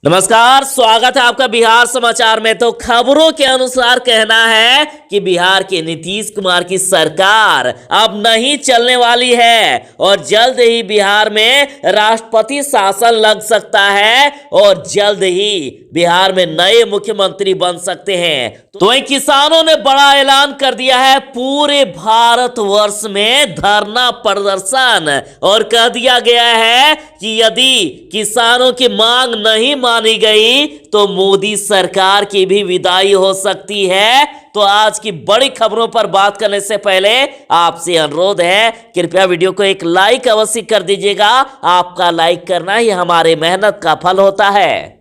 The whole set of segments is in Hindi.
नमस्कार, स्वागत है आपका बिहार समाचार में। तो खबरों के अनुसार कहना है कि बिहार के नीतीश कुमार की सरकार अब नहीं चलने वाली है और जल्द ही बिहार में राष्ट्रपति शासन लग सकता है और जल्द ही बिहार में नए मुख्यमंत्री बन सकते हैं। तो वहीं किसानों ने बड़ा ऐलान कर दिया है, पूरे भारतवर्ष में धरना प्रदर्शन, और कह दिया गया है कि यदि किसानों की मांग नहीं मानी गई तो मोदी सरकार की भी विदाई हो सकती है। तो आज की बड़ी खबरों पर बात करने से पहले आपसे अनुरोध है, कृपया वीडियो को एक लाइक अवश्य कर दीजिएगा। आपका लाइक करना ही हमारे मेहनत का फल होता है।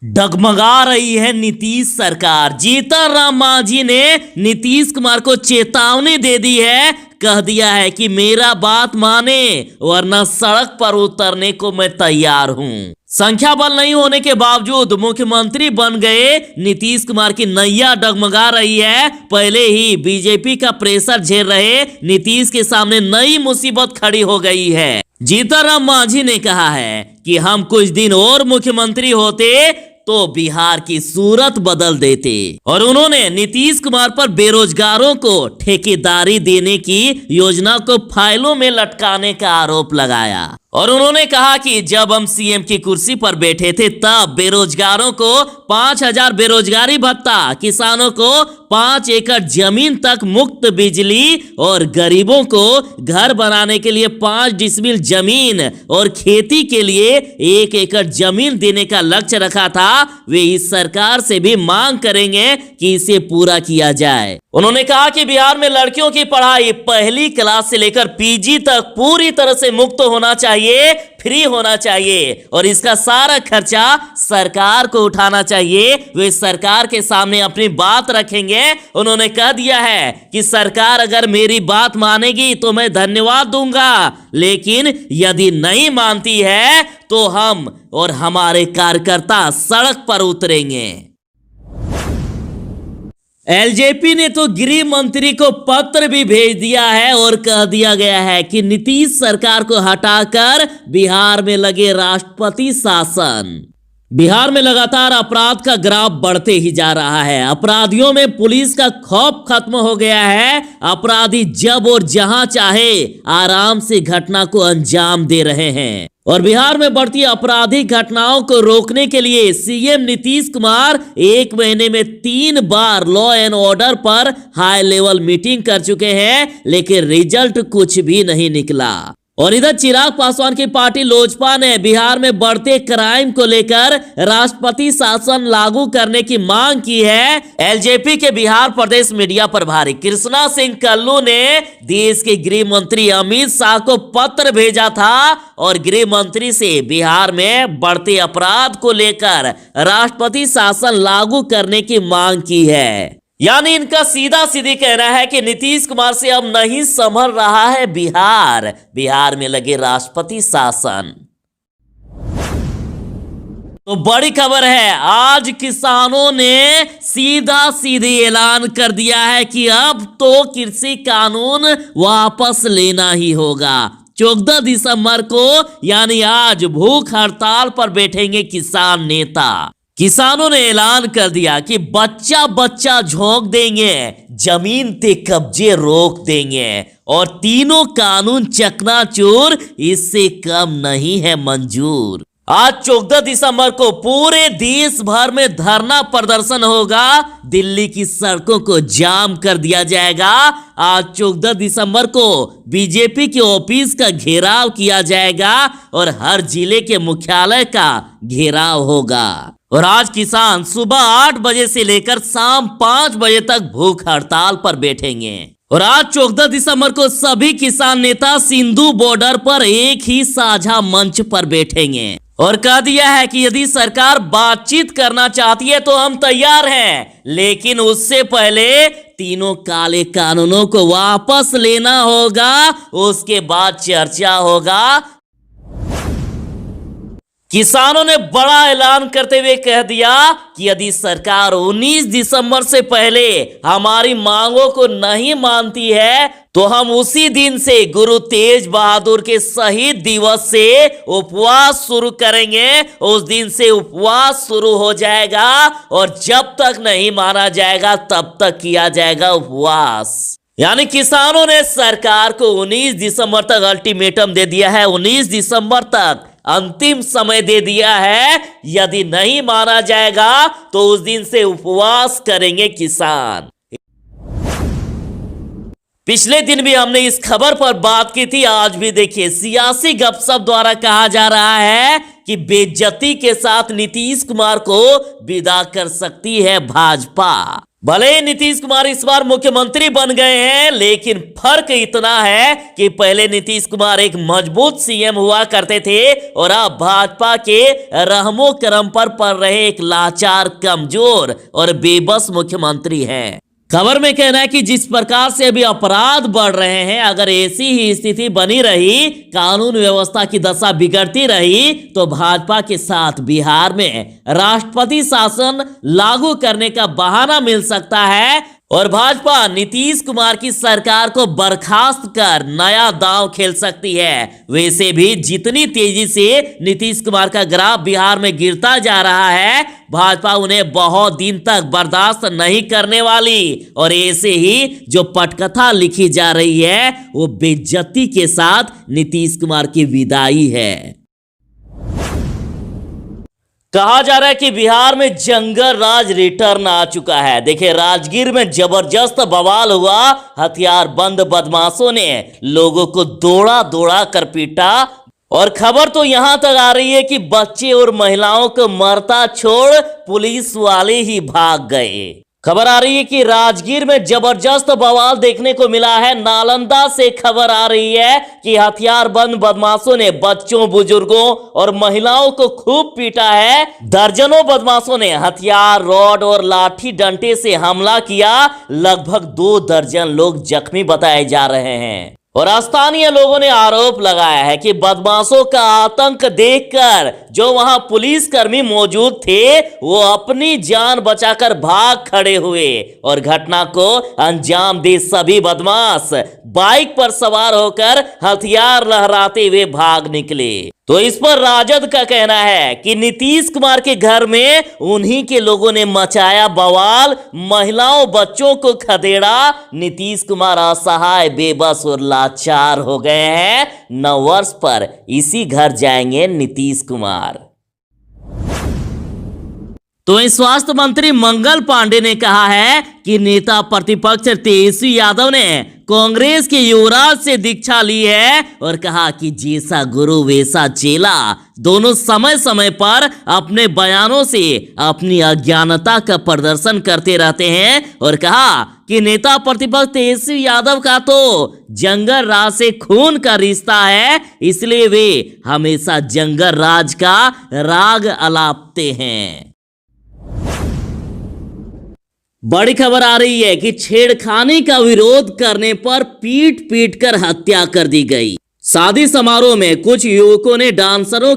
डगमगा रही है नीतीश सरकार। जीतन राम मांझी ने नीतीश कुमार को चेतावनी दे दी है, कह दिया है कि मेरा बात माने वरना सड़क पर उतरने को मैं तैयार हूं। संख्या बल नहीं होने के बावजूद मुख्यमंत्री बन गए नीतीश कुमार की नैया डगमगा रही है। पहले ही बीजेपी का प्रेशर झेल रहे नीतीश के सामने नई मुसीबत खड़ी हो गई है। जीतन राम मांझी ने कहा है कि हम कुछ दिन और मुख्यमंत्री होते तो बिहार की सूरत बदल देते, और उन्होंने नीतीश कुमार पर बेरोजगारों को ठेकेदारी देने की योजना को फाइलों में लटकाने का आरोप लगाया। और उन्होंने कहा कि जब हम सीएम की कुर्सी पर बैठे थे तब बेरोजगारों को 5,000 बेरोजगारी भत्ता, किसानों को 5 एकड़ जमीन तक मुफ्त बिजली और गरीबों को घर बनाने के लिए 5 डिसमिल जमीन और खेती के लिए 1 एकड़ जमीन देने का लक्ष्य रखा था। वे इस सरकार से भी मांग करेंगे कि इसे पूरा किया जाए। उन्होंने कहा कि बिहार में लड़कियों की पढ़ाई पहली क्लास से लेकर पीजी तक पूरी तरह से मुफ्त होना चाहिए, फ्री होना चाहिए, और इसका सारा खर्चा सरकार को उठाना चाहिए। वे सरकार के सामने अपनी बात रखेंगे। उन्होंने कह दिया है कि सरकार अगर मेरी बात मानेगी तो मैं धन्यवाद दूंगा, लेकिन यदि नहीं मानती है तो हम और हमारे कार्यकर्ता सड़क पर उतरेंगे। एलजेपी ने तो गृह मंत्री को पत्र भी भेज दिया है और कह दिया गया है कि नीतीश सरकार को हटाकर बिहार में लगे राष्ट्रपति शासन। बिहार में लगातार अपराध का ग्राफ बढ़ते ही जा रहा है। अपराधियों में पुलिस का खौफ खत्म हो गया है। अपराधी जब और जहां चाहे आराम से घटना को अंजाम दे रहे हैं, और बिहार में बढ़ती आपराधिक घटनाओं को रोकने के लिए सीएम नीतीश कुमार 1 महीने में 3 बार लॉ एंड ऑर्डर पर हाई लेवल मीटिंग कर चुके हैं, लेकिन रिजल्ट कुछ भी नहीं निकला। और इधर चिराग पासवान की पार्टी लोजपा ने बिहार में बढ़ते क्राइम को लेकर राष्ट्रपति शासन लागू करने की मांग की है। एलजेपी के बिहार प्रदेश मीडिया प्रभारी कृष्णा सिंह कल्लू ने देश के गृह मंत्री अमित शाह को पत्र भेजा था और गृह मंत्री से बिहार में बढ़ते अपराध को लेकर राष्ट्रपति शासन लागू करने की मांग की है। यानी इनका सीधा सीधी कहना है कि नीतीश कुमार से अब नहीं संभल रहा है बिहार में लगे राष्ट्रपति शासन। तो बड़ी खबर है, आज किसानों ने सीधा सीधी ऐलान कर दिया है कि अब तो कृषि कानून वापस लेना ही होगा। 14 दिसंबर को यानी आज भूख हड़ताल पर बैठेंगे किसान नेता। किसानों ने ऐलान कर दिया कि बच्चा बच्चा झोंक देंगे, जमीन पे कब्जे रोक देंगे, और तीनों कानून चकनाचूर, इससे कम नहीं है मंजूर। आज 14 दिसंबर को पूरे देश भर में धरना प्रदर्शन होगा। दिल्ली की सड़कों को जाम कर दिया जाएगा। आज 14 दिसंबर को बीजेपी के ऑफिस का घेराव किया जाएगा और हर जिले के मुख्यालय का घेराव होगा। और आज किसान सुबह 8 बजे से लेकर शाम 5 बजे तक भूख हड़ताल पर बैठेंगे। और आज 14 दिसंबर को सभी किसान नेता सिंधु बॉर्डर पर एक ही साझा मंच पर बैठेंगे और कह दिया है कि यदि सरकार बातचीत करना चाहती है तो हम तैयार हैं, लेकिन उससे पहले तीनों काले कानूनों को वापस लेना होगा, उसके बाद चर्चा होगा। किसानों ने बड़ा ऐलान करते हुए कह दिया कि यदि सरकार 19 दिसंबर से पहले हमारी मांगों को नहीं मानती है तो हम उसी दिन से गुरु तेज बहादुर के शहीद दिवस से उपवास शुरू करेंगे। उस दिन से उपवास शुरू हो जाएगा और जब तक नहीं माना जाएगा तब तक किया जाएगा उपवास। यानी किसानों ने सरकार को 19 दिसंबर तक अल्टीमेटम दे दिया है, 19 दिसंबर तक अंतिम समय दे दिया है। यदि नहीं माना जाएगा तो उस दिन से उपवास करेंगे किसान। पिछले दिन भी हमने इस खबर पर बात की थी। आज भी देखिए, सियासी गपशप द्वारा कहा जा रहा है कि बेइज्जती के साथ नीतीश कुमार को विदा कर सकती है भाजपा। भले ही नीतीश कुमार इस बार मुख्यमंत्री बन गए हैं, लेकिन फर्क इतना है कि पहले नीतीश कुमार एक मजबूत सीएम हुआ करते थे और अब भाजपा के रहमो करम पर पड़ रहे एक लाचार, कमजोर और बेबस मुख्यमंत्री हैं। खबर में कहना है कि जिस प्रकार से अभी अपराध बढ़ रहे हैं, अगर ऐसी ही स्थिति बनी रही, कानून व्यवस्था की दशा बिगड़ती रही, तो भाजपा के साथ बिहार में राष्ट्रपति शासन लागू करने का बहाना मिल सकता है और भाजपा नीतीश कुमार की सरकार को बर्खास्त कर नया दांव खेल सकती है। वैसे भी जितनी तेजी से नीतीश कुमार का ग्राफ बिहार में गिरता जा रहा है, भाजपा उन्हें बहुत दिन तक बर्दाश्त नहीं करने वाली और ऐसे ही जो पटकथा लिखी जा रही है वो बेइज्जती के साथ नीतीश कुमार की विदाई है। कहा जा रहा है कि बिहार में जंगल राज रिटर्न आ चुका है। देखिए, राजगीर में जबरदस्त बवाल हुआ। हथियारबंद बदमाशों ने लोगों को दौड़ा दौड़ा कर पीटा और खबर तो यहां तक आ रही है कि बच्चे और महिलाओं को मरता छोड़ पुलिस वाले ही भाग गए। खबर आ रही है कि राजगीर में जबरदस्त बवाल देखने को मिला है। नालंदा से खबर आ रही है कि हथियारबंद बदमाशों ने बच्चों, बुजुर्गों और महिलाओं को खूब पीटा है। दर्जनों बदमाशों ने हथियार, रॉड और लाठी डंडे से हमला किया। लगभग 2 दर्जन लोग जख्मी बताए जा रहे हैं और स्थानीय लोगों ने आरोप लगाया है कि बदमाशों का आतंक देखकर जो वहां पुलिसकर्मी मौजूद थे वो अपनी जान बचाकर भाग खड़े हुए और घटना को अंजाम दे सभी बदमाश बाइक पर सवार होकर हथियार लहराते हुए भाग निकले। तो इस पर राजद का कहना है कि नीतीश कुमार के घर में उन्हीं के लोगों ने मचाया बवाल, महिलाओं, बच्चों को खदेड़ा। नीतीश कुमार असहाय, बेबस और लाचार हो गए हैं। 9 वर्ष पर इसी घर जाएंगे नीतीश कुमार। तो स्वास्थ्य मंत्री मंगल पांडे ने कहा है कि नेता प्रतिपक्ष तेजस्वी यादव ने कांग्रेस के युवराज से दीक्षा ली है और कहा कि जैसा गुरु वैसा चेला। दोनों समय समय पर अपने बयानों से अपनी अज्ञानता का प्रदर्शन करते रहते हैं और कहा कि नेता प्रतिपक्ष तेजस्वी यादव का तो जंगल राज से खून का रिश्ता है, इसलिए वे हमेशा जंगल राज का राग अलापते हैं। बड़ी खबर आ रही है कि छेड़खानी का विरोध करने पर पीट पीट कर हत्या कर दी गई। शादी समारोह में कुछ युवक डांसरों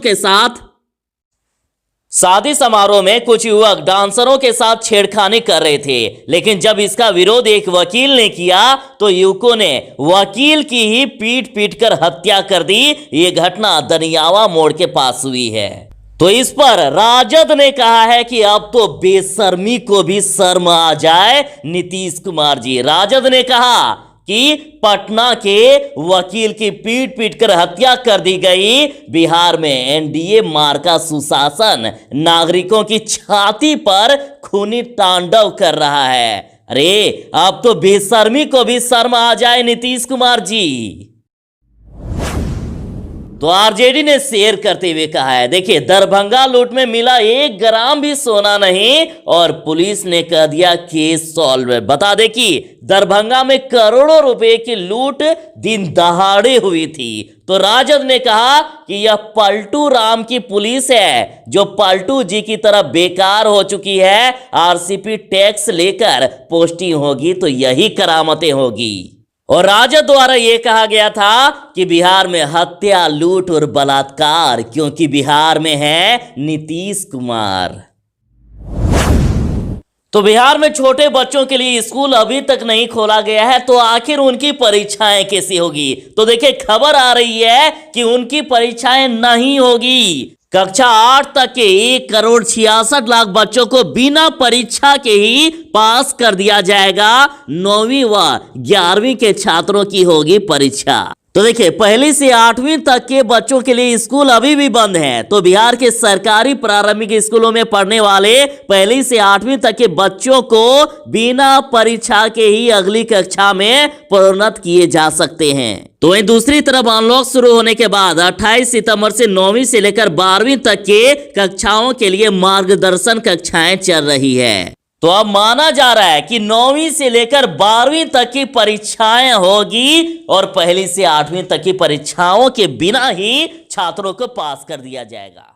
के साथ छेड़खानी कर रहे थे, लेकिन जब इसका विरोध एक वकील ने किया तो युवकों ने वकील की ही पीट पीट कर हत्या कर दी। ये घटना दनियावा मोड़ के पास हुई है। तो इस पर राजद ने कहा है कि अब तो बेशर्मी को भी शर्म आ जाए। नीतीश कुमार जी, राजद ने कहा कि पटना के वकील की पीट पीट कर हत्या कर दी गई। बिहार में एनडीए मार्का सुशासन नागरिकों की छाती पर खूनी तांडव कर रहा है। अरे अब तो बेशर्मी को भी शर्म आ जाए नीतीश कुमार जी। तो आरजेडी ने शेयर करते हुए कहा है, देखिए, दरभंगा लूट में मिला 1 ग्राम भी सोना नहीं और पुलिस ने कह दिया केस सॉल्व। बता दे कि दरभंगा में करोड़ों रुपए की लूट दिन दहाड़े हुई थी। तो राजद ने कहा कि यह पलटू राम की पुलिस है जो पलटू जी की तरह बेकार हो चुकी है। आरसीपी टैक्स लेकर पोस्टिंग होगी तो यही करामतें होगी। और राजद द्वारा यह कहा गया था कि बिहार में हत्या, लूट और बलात्कार, क्योंकि बिहार में है नीतीश कुमार। तो बिहार में छोटे बच्चों के लिए स्कूल अभी तक नहीं खोला गया है, तो आखिर उनकी परीक्षाएं कैसी होगी? तो देखिए, खबर आ रही है कि उनकी परीक्षाएं नहीं होगी। कक्षा 8 तक के 1,66,00,000 बच्चों को बिना परीक्षा के ही पास कर दिया जाएगा। 9वीं व 11वीं के छात्रों की होगी परीक्षा। तो देखिए, पहली से 8वीं तक के बच्चों के लिए स्कूल अभी भी बंद है। तो बिहार के सरकारी प्रारंभिक स्कूलों में पढ़ने वाले पहली से 8वीं तक के बच्चों को बिना परीक्षा के ही अगली कक्षा में प्रोन्नत किए जा सकते हैं। तो वहीं दूसरी तरफ अनलॉक शुरू होने के बाद 28 सितंबर से 9वीं से लेकर 12वीं तक के कक्षाओं के लिए मार्गदर्शन कक्षाएं चल रही है। तो अब माना जा रहा है कि 9वीं से लेकर 12वीं तक की परीक्षाएं होगी और पहली से 8वीं तक की परीक्षाओं के बिना ही छात्रों को पास कर दिया जाएगा।